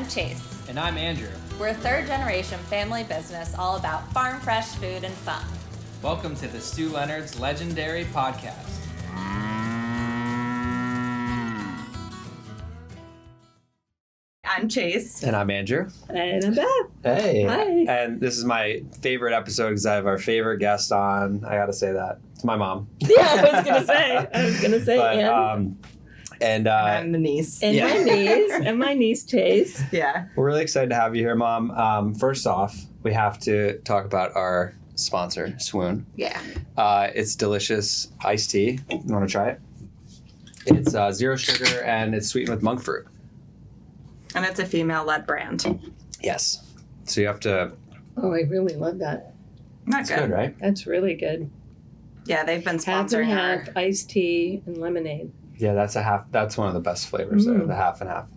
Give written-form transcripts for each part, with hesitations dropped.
I'm Chase. And I'm Andrew. We're a third-generation family business all about farm fresh food and fun. Welcome to the Stu Leonard's Legendary Podcast. I'm Chase. And I'm Andrew. And I'm Beth. Hey. Hi. And this is my favorite episode because I have our favorite guest on. I gotta say that. It's my mom. Yeah, I was gonna say, But, And I'm the niece. and yeah. my niece Chase. Yeah. We're really excited to have you here, Mom. First off, we have to talk about our sponsor, Swoon. Yeah. It's delicious iced tea. You want to try it? It's 0 sugar and it's sweetened with monk fruit. And it's a female-led brand. Yes. So you have to. Oh, I really love that. Not It's good. good, right? That's really good. Yeah, they've been Half sponsoring and our... half iced tea and lemonade. Yeah, that's a half. That's one of the best flavors there, the half and half.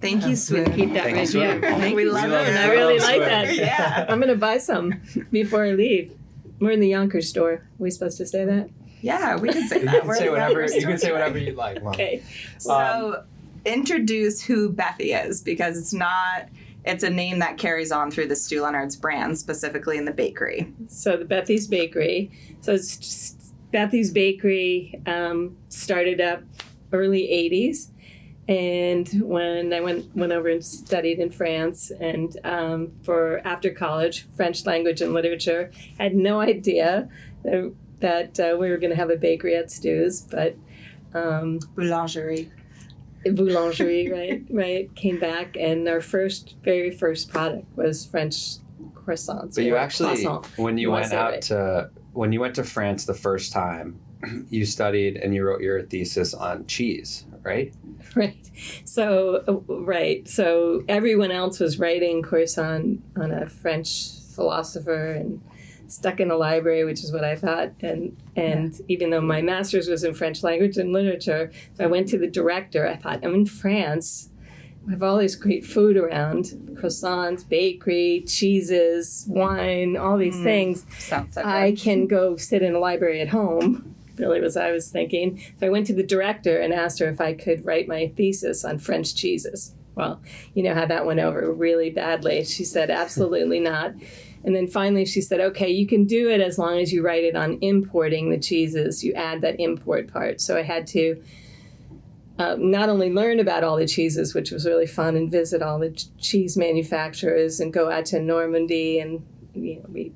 Thank you, We Swoon. keep that Thank you, right Swoon. here. Thank We you, love Swoon. it. I really Love like Swoon. that. Yeah. I'm gonna buy some before I leave. We're in the Yonkers store. Are we supposed to say that? Yeah, we can say You that. can We're say the whatever. Yonkers You can say store. whatever you like, Mom. Okay. So, introduce who Bethy is, because it's a name that carries on through the Stu Leonard's brand, specifically in the bakery. So the Bethy's Bakery. So it's just, Bethy's Bakery started up early 80s. And when I went over and studied in France and for after college, French language and literature, had no idea that we were going to have a bakery at Stu's, but Boulangerie. boulangerie, right, came back, and our very first product was French croissants. But you or actually, croissant. when you You went wanna say out right. when you went to France the first time, you studied and you wrote your thesis on cheese, right? Right. So everyone else was writing croissant on a French philosopher and stuck in a library, which is what I thought. And even though my master's was in French language and literature, so I went to the director. I thought, I'm in France. I have all this great food around, croissants, bakery, cheeses, wine, all these things. Sounds so good. I can go sit in a library at home, really was I was thinking. So I went to the director and asked her if I could write my thesis on French cheeses. Well, you know how that went over really badly. She said, absolutely not. And then finally she said, okay, you can do it as long as you write it on importing the cheeses. You add that import part. So I had to not only learn about all the cheeses, which was really fun, and visit all the cheese manufacturers and go out to Normandy, and we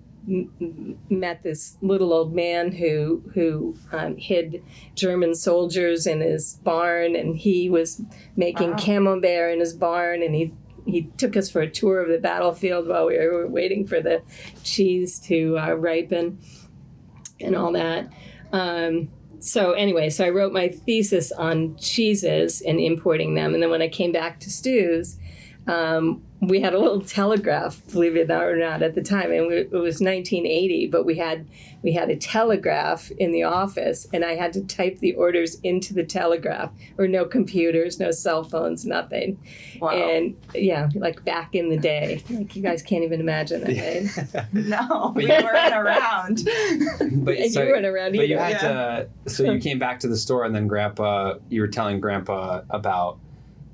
met this little old man who hid German soldiers in his barn, and he was making camembert in his barn, and he took us for a tour of the battlefield while we were waiting for the cheese to ripen and all that. So I wrote my thesis on cheeses and importing them. And then when I came back to Stu's, we had a little telegraph, believe it or not, at the time. And it was 1980, but we had a telegraph in the office, and I had to type the orders into the telegraph. There were no computers, no cell phones, nothing. Wow. And yeah, like back in the day. Like you guys can't even imagine that, right? No, we weren't around. But And you weren't around But you either. had to. So you came back to the store, and then you were telling Grandpa about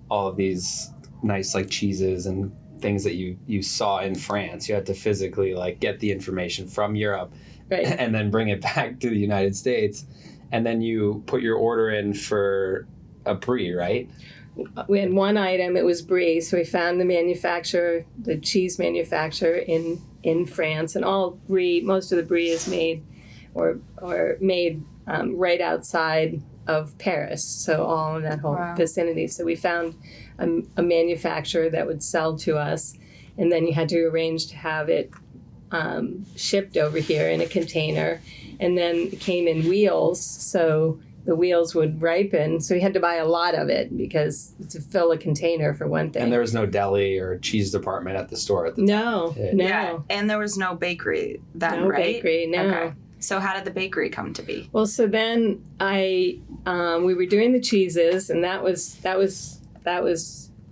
all of these nice like cheeses and things that you saw in France. You had to physically like get the information from Europe, Right. and then bring it back to the United States, and then you put your order in for a brie, right? We had one item, it was brie, so we found the manufacturer, the cheese manufacturer in France, and most of the brie is made or made right outside of Paris, so all in that whole vicinity. So we found a manufacturer that would sell to us, and then you had to arrange to have it shipped over here in a container, and then it came in wheels, so the wheels would ripen, so we had to buy a lot of it because to fill a container for one thing. And there was no deli or cheese department at the store at the time. No. Yeah, and there was no bakery then, No right? bakery, no. Okay. So how did the bakery come to be? Well, so then we were doing the cheeses, and that was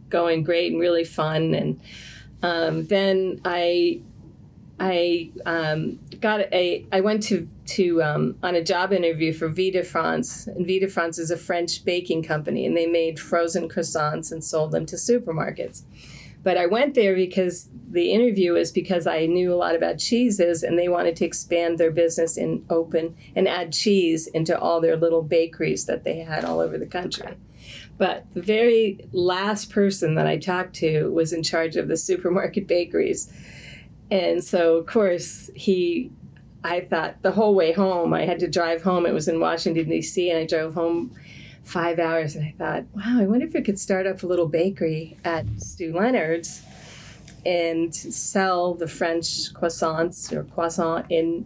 going great and really fun. And then I went to on a job interview for Vie de France, and Vie de France is a French baking company, and they made frozen croissants and sold them to supermarkets. But I went there because the interview was because I knew a lot about cheeses, and they wanted to expand their business and open and add cheese into all their little bakeries that they had all over the country. But the very last person that I talked to was in charge of the supermarket bakeries. And so, of course, I thought the whole way home, I had to drive home. It was in Washington, D.C., and I drove home 5 hours. And I thought, wow, I wonder if we could start up a little bakery at Stu Leonard's and sell the French croissants or croissant in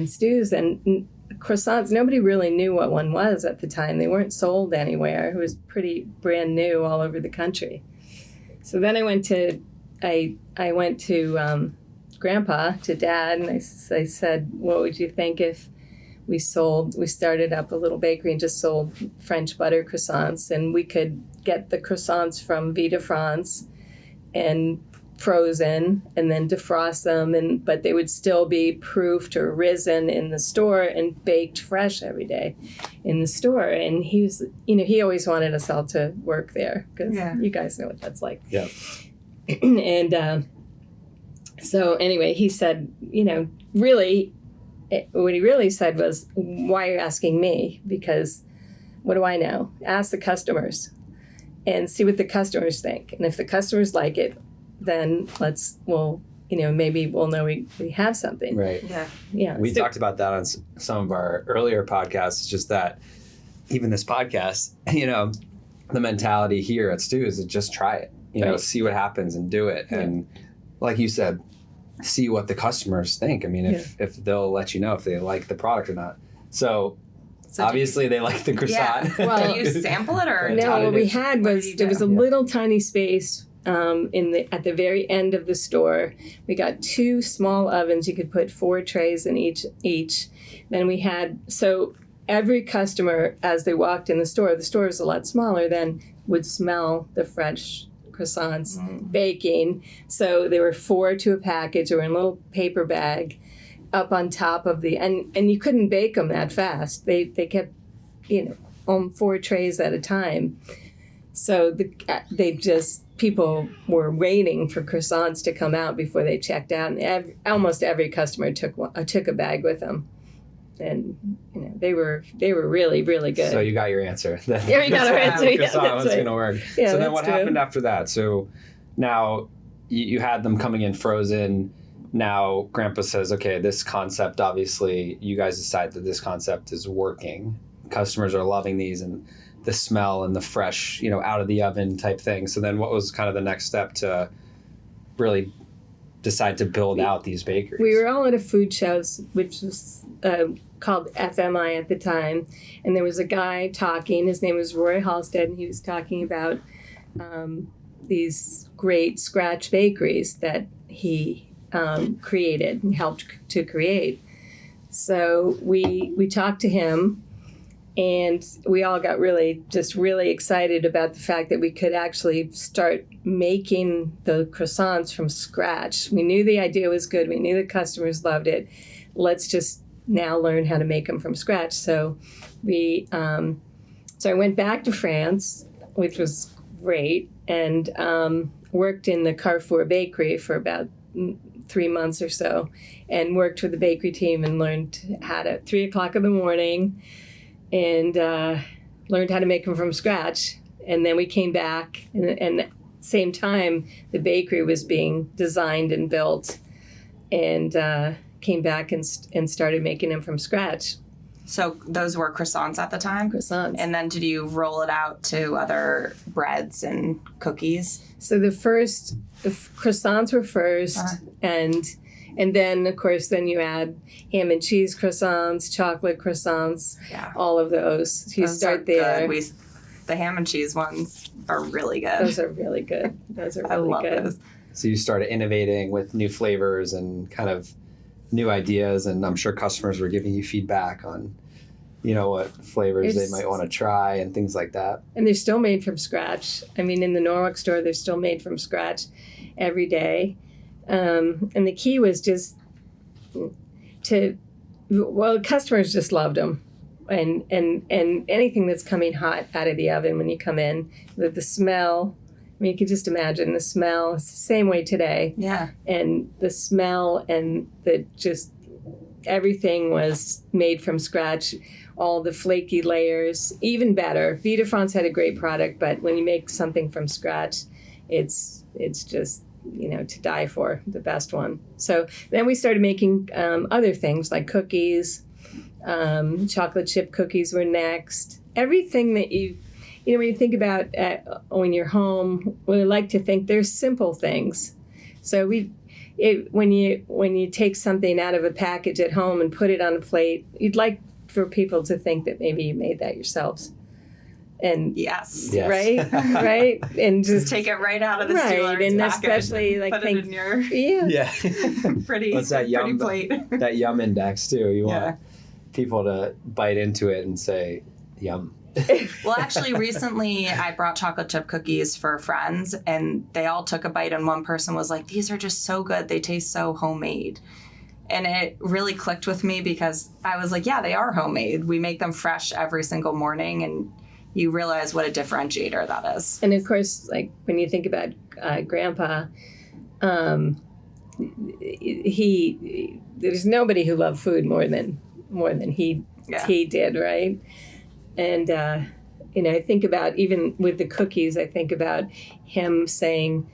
Stu's. And croissants, nobody really knew what one was at the time. They weren't sold anywhere. It was pretty brand new all over the country. So then I went to Grandpa, to Dad, and I said, what would you think if we started up a little bakery and just sold French butter croissants, and we could get the croissants from Vie de France and frozen and then defrost them, but they would still be proofed or risen in the store and baked fresh every day in the store. And he was, he always wanted us all to work there because you guys know what that's like. Yeah. And so anyway, he said, really, what he really said was, why are you asking me? Because what do I know? Ask the customers and see what the customers think. And if the customers like it, then maybe we'll know we have something. Right. Yeah. We talked about that on some of our earlier podcasts. It's just that even this podcast, the mentality here at Stu is to just try it, Right. see what happens and do it. Yeah. And like you said, see what the customers think. I mean, if they'll let you know if they like the product or not. So obviously they like the croissant. Yeah. Well, did you sample it or? No, what we had was there was a little tiny space at the very end of the store. We got 2 small ovens. You could put 4 trays in each. Then we had, so every customer, as they walked in the store is a lot smaller then, would smell the fresh croissants baking. So there were 4 to a package, or in a little paper bag up on top of and you couldn't bake them that fast. They kept, on 4 trays at a time. So people were waiting for croissants to come out before they checked out, and almost every customer took a bag with them, and they were really, really good. So you got your answer. Yeah, we got our answer. Yeah, Croissant was going to work. Yeah, so then what happened after that? So now you had them coming in frozen. Now Grandpa says, okay, this concept, obviously you guys decide that this concept is working. Customers are loving these, and the smell and the fresh, out of the oven type thing. So then what was kind of the next step to really decide to build out these bakeries? We were all at a food show, which was called FMI at the time. And there was a guy talking. His name was Roy Halstead, and he was talking about these great scratch bakeries that he created and helped to create. So we talked to him, and we all got really excited about the fact that we could actually start making the croissants from scratch. We knew the idea was good. We knew the customers loved it. Let's just now learn how to make them from scratch. So so I went back to France, which was great, and worked in the Carrefour bakery for about 3 months or so, and worked with the bakery team and learned how to 3 o'clock in the morning, and learned how to make them from scratch. And then we came back, and same time the bakery was being designed and built, and came back and started making them from scratch. So those were croissants at the time? Croissants. And then did you roll it out to other breads and cookies? So the croissants were first, and then, of course, then you add ham and cheese croissants, chocolate croissants, all of those. So you start there. Good. The ham and cheese ones are really good. Those are really good. I love those. So you started innovating with new flavors and kind of new ideas, and I'm sure customers were giving you feedback on, what flavors they might want to try and things like that. And they're still made from scratch. I mean, in the Norwalk store, they're still made from scratch every day. And the key was just customers just loved them. And anything that's coming hot out of the oven when you come in, the smell, I mean, you could just imagine the smell. It's the same way today. Yeah. And the smell and everything was made from scratch. All the flaky layers, even better. Vita France had a great product, but when you make something from scratch, it's just, to die for, the best one. So then we started making other things like cookies. Chocolate chip cookies were next. Everything that when you think about when you're home, we like to think they're simple things. So when you take something out of a package at home and put it on a plate, you'd like for people to think that maybe you made that yourselves. And yes. right, and just take it right out of the steamer, and especially like put it in your pretty What's that pretty plate. That yum index too. You want people to bite into it and say yum. Well, actually, recently I brought chocolate chip cookies for friends, and they all took a bite, and one person was like, "These are just so good. They taste so homemade." And it really clicked with me because I was like, yeah, they are homemade. We make them fresh every single morning, and you realize what a differentiator that is. And of course, like when you think about Grandpa, there's nobody who loved food more than he did, right? And I think about, even with the cookies, I think about him saying,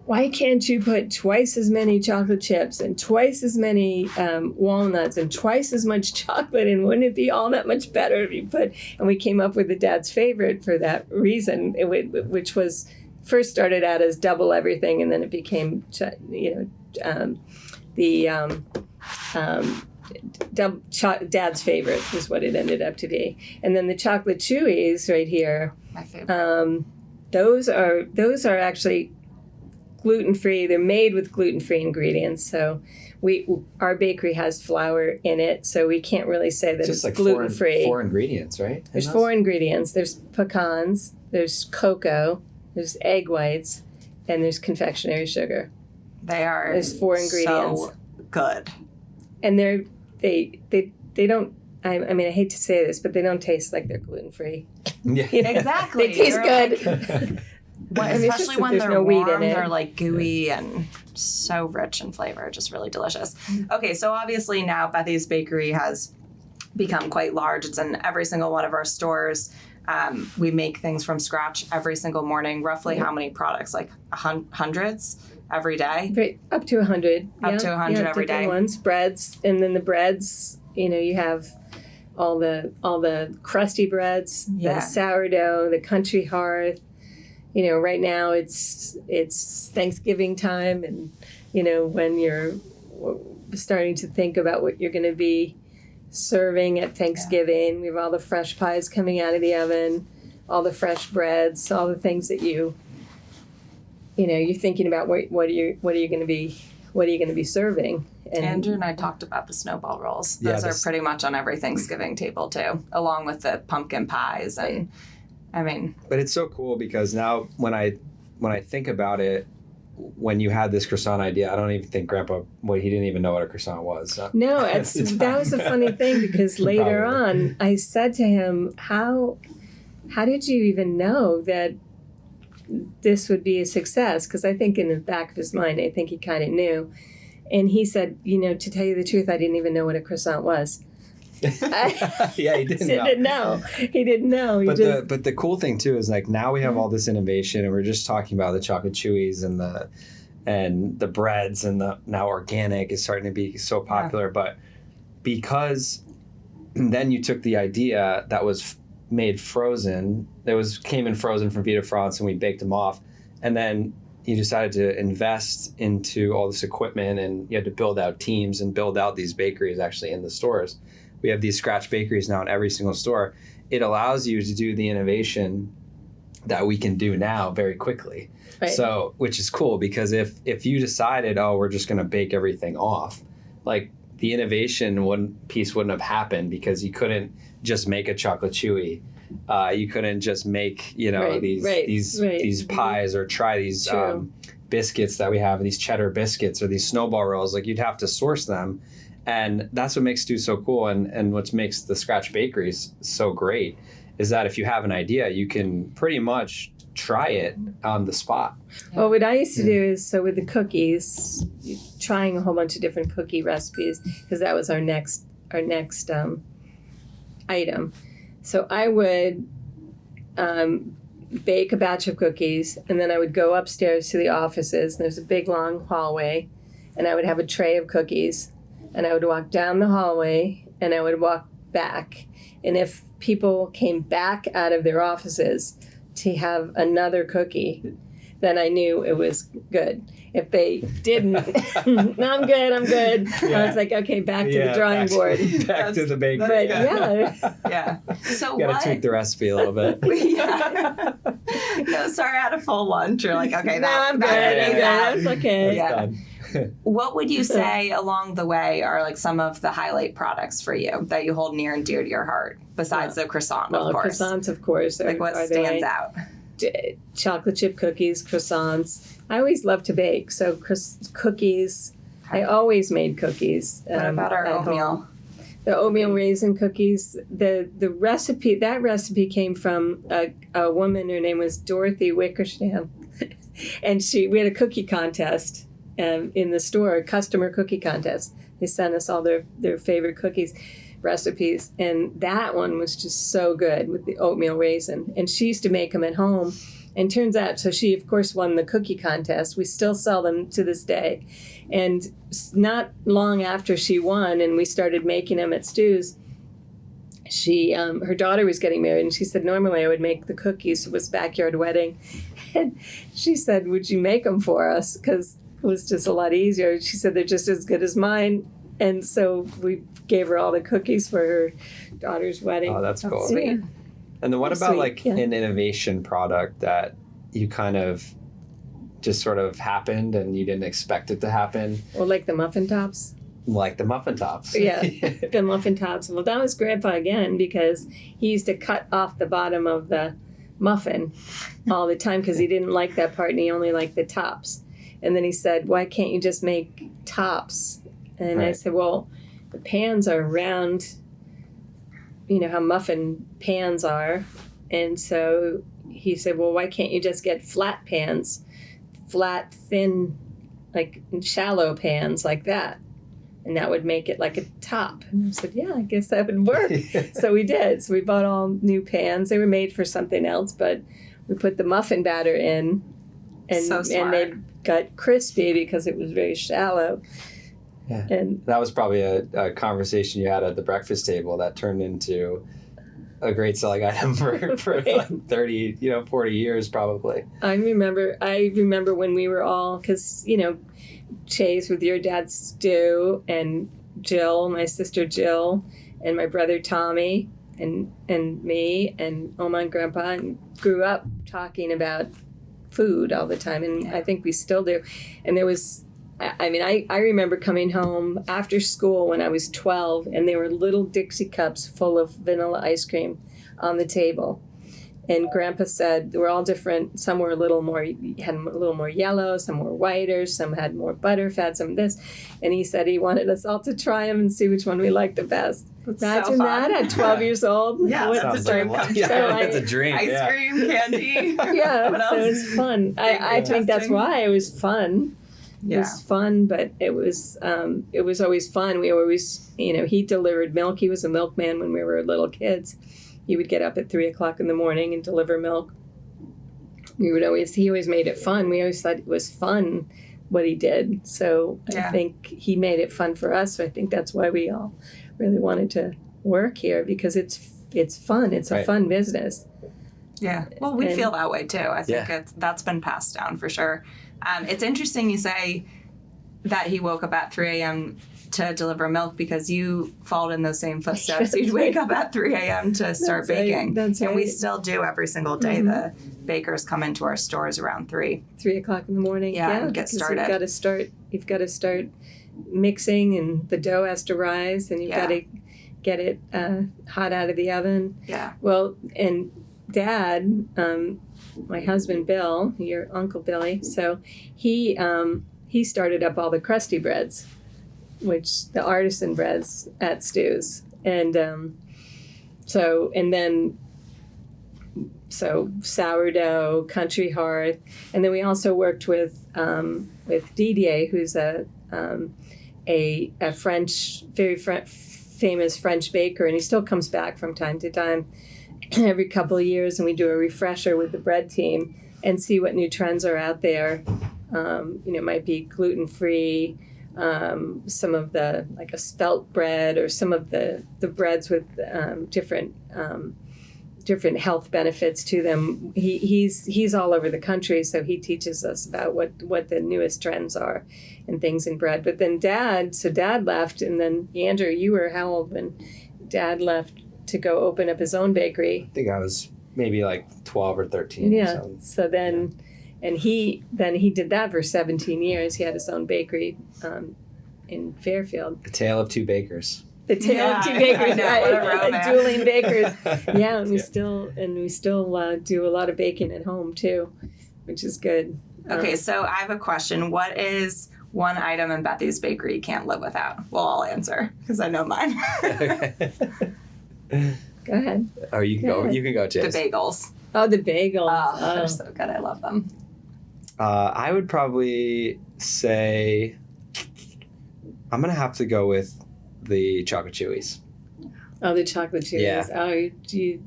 why can't you put twice as many chocolate chips and twice as many walnuts and twice as much chocolate? And wouldn't it be all that much better if you put... And we came up with the dad's favorite for that reason, which was first started out as double everything, and then it became, dad's favorite is what it ended up to be. And then the chocolate chewies right here, my favorite. Those are actually gluten-free. They're made with gluten-free ingredients. So our bakery has flour in it, so we can't really say that just it's like gluten-free. Four ingredients, right? There's 4 ingredients. There's pecans, there's cocoa, there's egg whites, and there's confectionery sugar. There's 4 ingredients. So good. And they don't, I mean, I hate to say this, but they don't taste like they're gluten-free. Yeah. Exactly. They taste good. Like, especially when they're warm, they're like gooey and so rich in flavor, just really delicious. Okay, so obviously now Bethy's Bakery has become quite large. It's in every single one of our stores. We make things from scratch every single morning. Roughly how many products? Like hundreds every day? Right, up to 100. Up to 100 every day. Ones, breads, and then the breads, you have all the crusty breads, the sourdough, the country hearth. Right now it's Thanksgiving time, and when you're starting to think about what you're going to be serving at Thanksgiving, we have all the fresh pies coming out of the oven, all the fresh breads, all the things that you're thinking about what are you going to be serving. And Andrew and I talked about the snowball rolls. Those are pretty much on every Thanksgiving table too, along with the pumpkin pies and. But it's so cool because now when I think about it, when you had this croissant idea, I don't even think Grandpa, he didn't even know what a croissant was. No, that was a funny thing because later on I said to him, how did you even know that this would be a success? Because I think in the back of his mind, I think he kind of knew. And he said, to tell you the truth, I didn't even know what a croissant was. Yeah, he didn't know. He didn't know. But the cool thing too is like now we have all this innovation, and we're just talking about the chocolate chewies and the breads, and the now organic is starting to be so popular. But because then you took the idea that was made frozen, came in frozen from Vita France, and we baked them off, and then you decided to invest into all this equipment, and you had to build out teams and build out these bakeries actually in the stores. We have these scratch bakeries now in every single store. It allows you to do the innovation that we can do now very quickly. Right. So, which is cool because if you decided, we're just going to bake everything off, like the innovation piece wouldn't have happened because you couldn't just make a chocolate chewy. You couldn't just make, these pies or try these biscuits that we have, these cheddar biscuits or these snowball rolls. Like you'd have to source them. And that's what makes Stu so cool, and what makes the Scratch Bakeries so great is that if you have an idea, you can pretty much try it on the spot. Well, what I used to do is, so with the cookies, trying a whole bunch of different cookie recipes, because that was our next item. So I would bake a batch of cookies, and then I would go upstairs to the offices. And there's a big long hallway, and I would have a tray of cookies, and I would walk down the hallway, and I would walk back. And if people came back out of their offices to have another cookie, then I knew it was good. If they didn't, no, I'm good. Yeah. I was like, okay, back to the drawing board. Back to the bakery. But yeah. Yeah. So Gotta tweak the recipe a little bit. Yeah. No, sorry, I had a full lunch. You're like, okay, No, I'm good. That's okay. Yeah. What would you say along the way are like some of the highlight products for you that you hold near and dear to your heart, besides the croissant, Well, of course? croissants, of course. Like what stands out? Chocolate chip cookies, croissants. I always love to bake, so cookies. I always made cookies. What about our at oatmeal? home. The oatmeal raisin cookies. The recipe, that recipe came from a woman. Her name was Dorothy Wickersham, and we had a cookie contest in the store, a customer cookie contest. They sent us all their favorite cookies recipes, and that one was just so good with the oatmeal raisin. And she used to make them at home, and turns out, so she of course won the cookie contest. We still sell them to this day. And not long after she won and we started making them at Stu's, her daughter was getting married, and she said normally I would make the cookies. It was backyard wedding, and she said, would you make them for us, because it was just a lot easier. She said they're just as good as mine. And so we gave her all the cookies for her daughter's wedding. Oh, that's cool. Sweet. And then what That's about sweet, like yeah. an innovation product that you kind of just sort of happened and you didn't expect it to happen? Well, like the muffin tops. Like the muffin tops. Yeah, the muffin tops. Well, that was Grandpa again, because he used to cut off the bottom of the muffin all the time because he didn't like that part and he only liked the tops. And then he said, why can't you just make tops? And I Right. said, well, the pans are round, you know how muffin pans are. And so he said, well, why can't you just get flat pans, flat, thin, like shallow pans like that? And that would make it like a top. And I said, yeah, I guess that would work. So we did. So we bought all new pans. They were made for something else, but we put the muffin batter in, and So smart. they got crispy because it was very shallow. Yeah. And That was probably a conversation you had at the breakfast table that turned into a great selling item for like 30, 40 years probably. I remember when we were all, because, Chase with your dad Stu and Jill, my sister Jill, and my brother Tommy and me and Oma and Grandpa, and grew up talking about food all the time, and I think we still do. And there was, I remember coming home after school when I was 12, and there were little Dixie cups full of vanilla ice cream on the table. And Grandpa said they were all different. Some were had a little more yellow, some were whiter, some had more butterfat, some this. And he said he wanted us all to try them and see which one we liked the best. Imagine that at 12 years old. Yeah, What that's the a dream time. come Yeah, true. that's a dream. Ice yeah. cream, candy. Yeah, What so else? it's fun. I think that's Testing. why it was fun. It was fun, but it was always fun. We always, he delivered milk. He was a milkman when we were little kids. He would get up at 3:00 in the morning and deliver milk. He always made it fun. We always thought it was fun what he did. So I think he made it fun for us. So I think that's why we all really wanted to work here, because it's fun. It's a Right. fun business. Yeah. Well, we And- feel that way too. I think Yeah. that's been passed down for sure. It's interesting you say that he woke up at 3 a.m. to deliver milk, because you followed in those same footsteps. That's You'd wake right. up at 3 a.m. to start That's right. baking. That's And we right. still do every single day. Mhm. The bakers come into our stores around 3. 3:00 in the morning. Yeah, and get because started. You've got to start mixing, and the dough has to rise, and you've got to get it hot out of the oven. Yeah. Well, and Dad, my husband Bill, your Uncle Billy, so he started up all the crusty breads. which the artisan breads at Stu's, and then sourdough, country hearth, and then we also worked with Didier, who's a French, very famous French baker, and he still comes back from time to time, every couple of years, and we do a refresher with the bread team and see what new trends are out there. Might be gluten-free, some of the, like a spelt bread, or some of the breads with different health benefits to them. He's all over the country, so he teaches us about what the newest trends are and things in bread. But then Dad left, and then Andrew, you were how old when Dad left to go open up his own bakery? I think I was maybe like 12 or 13. Yeah. So then, and he did that for 17 years. He had his own bakery in Fairfield. The tale of two bakers. The tale of two bakers, dueling bakers. Yeah, and we still do a lot of baking at home too, which is good. Okay, so I have a question. What is one item in Bethy's bakery you can't live without? Well, I'll answer because I know mine. Go ahead. Oh, you can go. You can go, Chase. The bagels. Oh, the bagels. Oh, they're so good. I love them. I would probably say I'm gonna have to go with the chocolate chewies. Oh, the chocolate chewies. Yeah. Oh,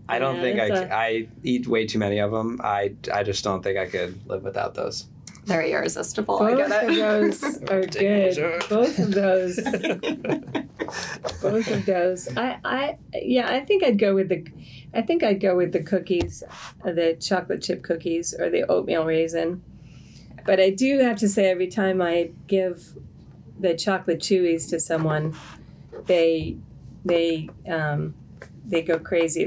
I don't think I eat way too many of them. I just don't think I could live without those. They're irresistible. Both I get it. of those are good. Both of those. Both of those. I think I'd go with the cookies, the chocolate chip cookies, or the oatmeal raisin. But I do have to say, every time I give the chocolate chewies to someone, they go crazy.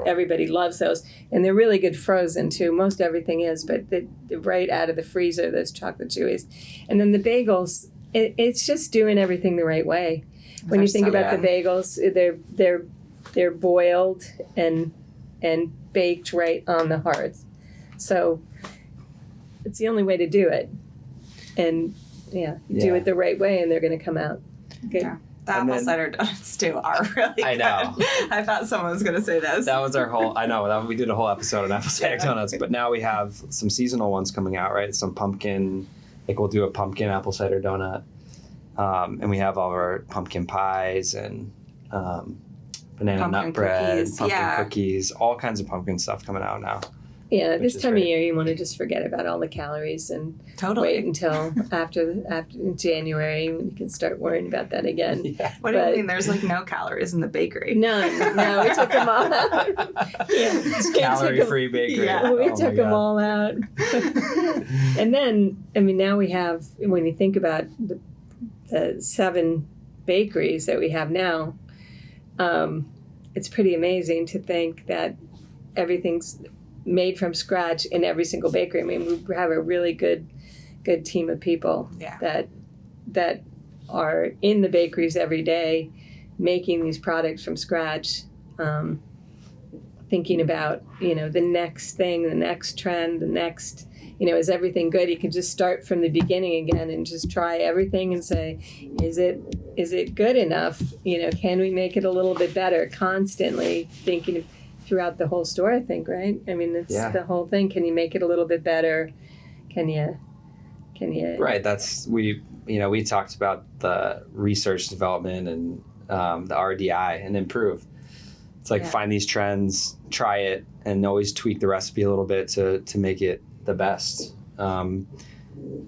Everybody loves those, and they're really good frozen too. Most everything is, but they're right out of the freezer, those chocolate chewies. And then the bagels, it's just doing everything the right way. When you think about the bagels, they're boiled and baked right on the hearth. So it's the only way to do it. And do it the right way, and they're going to come out good. Yeah. The apple cider donuts too are really good. I know. I thought someone was going to say this. That was our whole. I know. We did a whole episode on apple cider donuts, but now we have some seasonal ones coming out, right? Some pumpkin. Like we'll do a pumpkin apple cider donut, and we have all our pumpkin pies and banana Pumpkin nut bread, cookies, pumpkin cookies, all kinds of pumpkin stuff coming out now. Yeah, this time of year you want to just forget about all the calories and wait until after January when you can start worrying about that again. Yeah. What do you mean? There's like no calories in the bakery. None. No, we took them all out. It's calorie-free bakery. Yeah. We took them all out. And then, now we have, when you think about the 7 bakeries that we have now, it's pretty amazing to think that everything's made from scratch in every single bakery. We have a really good team of people that are in the bakeries every day making these products from scratch, thinking about, the next thing, the next trend, the next, is everything good? You can just start from the beginning again and just try everything and say, is it good enough? Can we make it a little bit better? Constantly thinking throughout the whole store, I think, right? It's the whole thing. Can you make it a little bit better? Can you? Right. That's we talked about the research development and the RDI and improve. It's like find these trends, try it, and always tweak the recipe a little bit to make it the best. And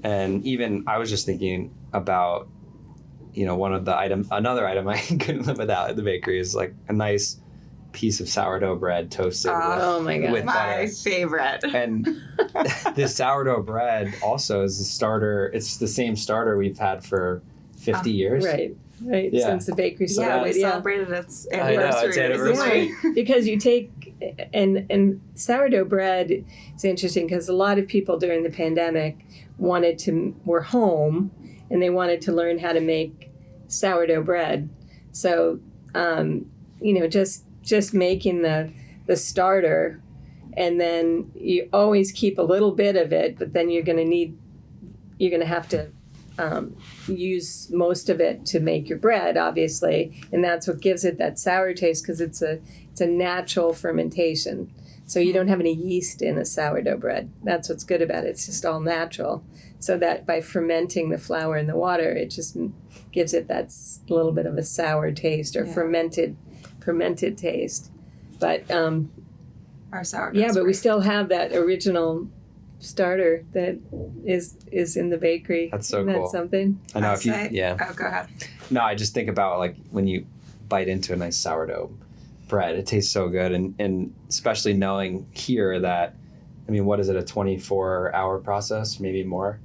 even I was just thinking about, another item I couldn't live without at the bakery is like a nice piece of sourdough bread toasted my God. with butter. My favorite. And this sourdough bread also is the starter. It's the same starter we've had for 50 years. Right. Yeah. Since the bakery started. We celebrated its anniversary. Right. Because you take, and sourdough bread is interesting because a lot of people during the pandemic were home and they wanted to learn how to make sourdough bread. So, just making the starter, and then you always keep a little bit of it, but then you're going to have to use most of it to make your bread, obviously, and that's what gives it that sour taste because it's a natural fermentation. So you don't have any yeast in a sourdough bread. That's what's good about it. It's just all natural. So that by fermenting the flour in the water, it just gives it that little bit of a sour taste or fermented taste. But our sourdough. Yeah, but we still have that original starter that is in the bakery. That's so Isn't cool. That something? I know Oh, go ahead. No, I just think about like when you bite into a nice sourdough bread, it tastes so good, and especially knowing here that, I mean, what is it, a 24-hour process, maybe more,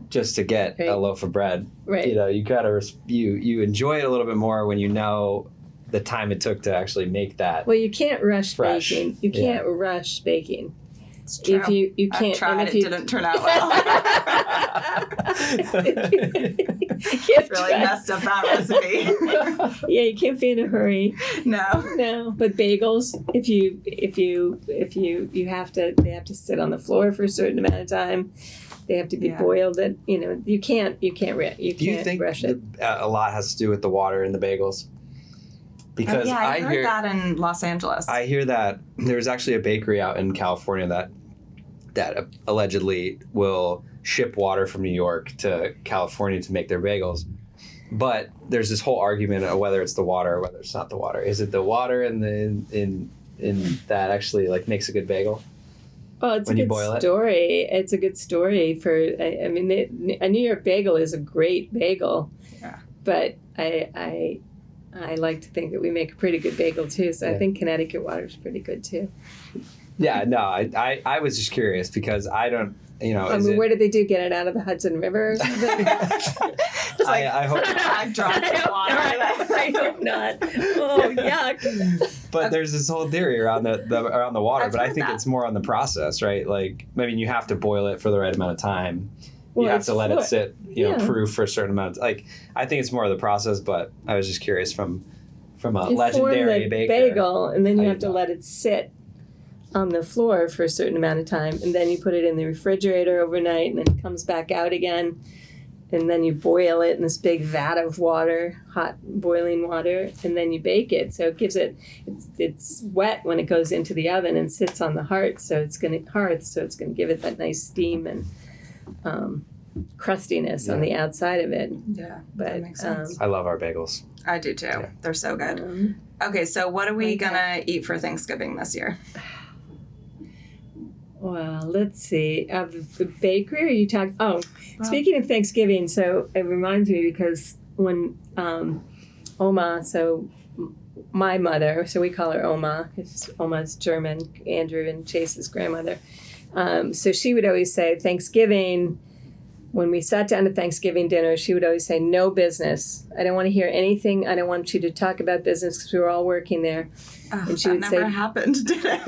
just to get a loaf of bread. Right. You know, you gotta you enjoy it a little bit more when you know the time it took to actually make that. Well, you can't rush fresh. baking. You can't rush baking. It's true. If you can't, I've tried, and if it didn't turn out well. It's really messed up that recipe. Yeah, you can't be in a hurry. No. But bagels, if you have to, they have to sit on the floor for a certain amount of time. They have to be boiled. That you can't Do you think rush it. a lot has to do with the water in the bagels? Because I heard that in Los Angeles. I hear that there's actually a bakery out in California that allegedly will ship water from New York to California to make their bagels. But there's this whole argument of whether it's the water or whether it's not the water. Is it the water in that actually like makes a good bagel? Well, it's when a you good boil story. It's a good story for. I mean, a New York bagel is a great bagel. Yeah. But I like to think that we make a pretty good bagel too. So I think Connecticut water is pretty good too. Yeah. No. I was just curious because I don't. I mean, where did they get it out of the Hudson River or something? I hope. I've dropped the water. I hope not. Oh, yuck. But there's this whole theory around the water, but I think that. it's more on the process, right? Like, I mean, you have to boil it for the right amount of time. Well, you have to let it sit, yeah. proof for a certain amount. Like, I think it's more of the process, but I was just curious from a You legendary form the baker. bagel, and then you How have you to know. let it sit on the floor for a certain amount of time, and then you put it in the refrigerator overnight, and then it comes back out again, and then you boil it in this big vat of water, hot boiling water, and then you bake it. So it gives it's wet when it goes into the oven and sits on the hearth, so it's going to give it that nice steam and crustiness on the outside of it. Yeah, But that makes sense. I love our bagels. I do too. Yeah. They're so good. Okay, so what are we gonna eat for Thanksgiving this year? Well, let's see. The bakery, are you talking? Oh, speaking of Thanksgiving, so it reminds me because when Oma, so my mother, so we call her Oma, because Oma's German, Andrew and Chase's grandmother. So she would always say, Thanksgiving, when we sat down to Thanksgiving dinner, she would always say, no business. I don't want to hear anything. I don't want you to talk about business because we were all working there. Oh, And she that would never say- happened, did it?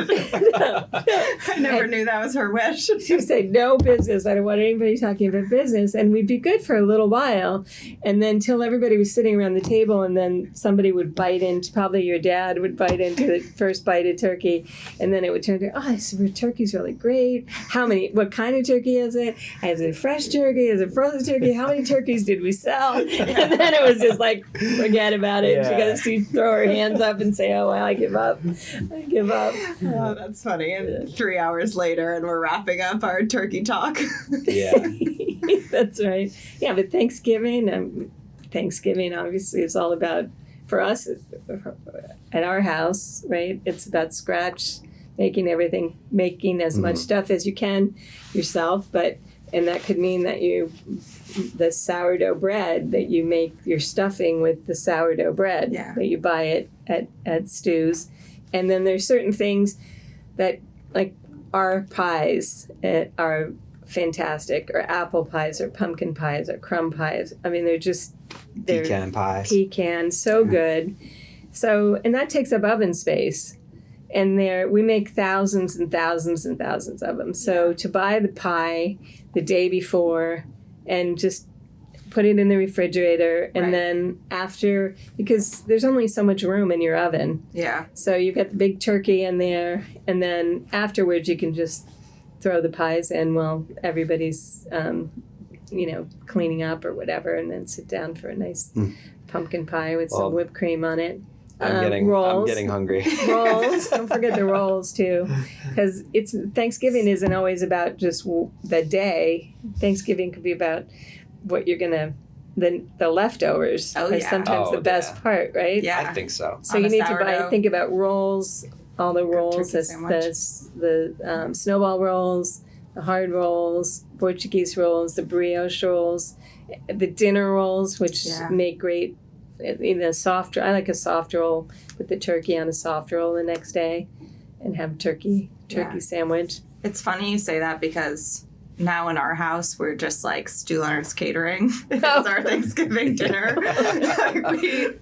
I never knew that was her wish. She would say, no business. I don't want anybody talking about business. And we'd be good for a little while. And then till everybody was sitting around the table and then somebody would bite into, probably your dad would bite into the first bite of turkey. And then it would turn to, this turkey's really great. What kind of turkey is it? Is it fresh turkey? Is it frozen turkey? How many turkeys did we sell? And then it was just like, forget about it. Yeah. She'd throw her hands up and say, oh, well, I give up. I give up. Oh, that's funny. And 3 hours later, and we're wrapping up our turkey talk. Yeah. That's right. Yeah, but Thanksgiving obviously is all about, for us at our house, right? It's about scratch, making as much stuff as you can yourself, and that could mean that the sourdough bread, that you make your stuffing with the sourdough bread, that you buy it at Stu's. And then there's certain things that, like our pies are fantastic, or apple pies, or pumpkin pies, or crumb pies. I mean, they're Pecan pies. So good. So, and that takes up oven space. And we make thousands and thousands and thousands of them. So to buy the pie the day before and just put it in the refrigerator, and then after, because there's only so much room in your oven. Yeah. So you've got the big turkey in there, and then afterwards you can just throw the pies in while everybody's, cleaning up or whatever, and then sit down for a nice pumpkin pie with some whipped cream on it. I'm getting hungry. Rolls. Don't forget the rolls too, because Thanksgiving isn't always about just the day. Thanksgiving could be about what you're gonna the leftovers. Oh yeah. Sometimes the best part, right? Yeah, I think so. So you need to think about rolls. All the rolls, the snowball rolls, the hard rolls, Portuguese rolls, the brioche rolls, the dinner rolls, which make great. Soft. I like a soft roll with the turkey on a soft roll the next day, and have turkey sandwich. It's funny you say that because now in our house we're just like Stu Leonard's Catering is our Thanksgiving dinner.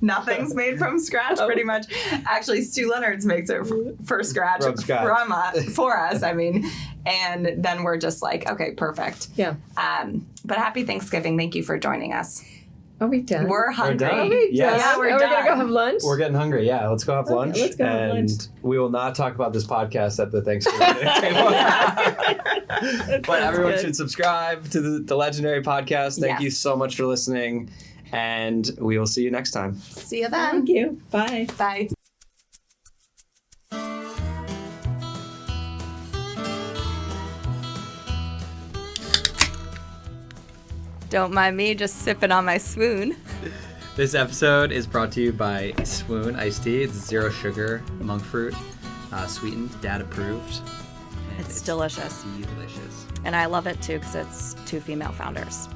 Nothing's made from scratch pretty much. Actually, Stu Leonard's makes it for for us. I mean, and then we're just like, okay, perfect. Yeah. But happy Thanksgiving! Thank you for joining us. Are we done? We're hungry. We're done. Yes. Yeah, we're done. We're gonna go have lunch. We're getting hungry. Yeah, let's go have lunch. Let's go have lunch. We will not talk about this podcast at the Thanksgiving table. But everyone should subscribe to the Legendary Podcast. Thank you so much for listening, and we will see you next time. See you then. Thank you. Bye. Bye. Don't mind me just sipping on my swoon. This episode is brought to you by Swoon Iced Tea. It's 0 sugar, monk fruit, sweetened, dad approved. It's delicious. Delicious. And I love it too because it's 2 female founders.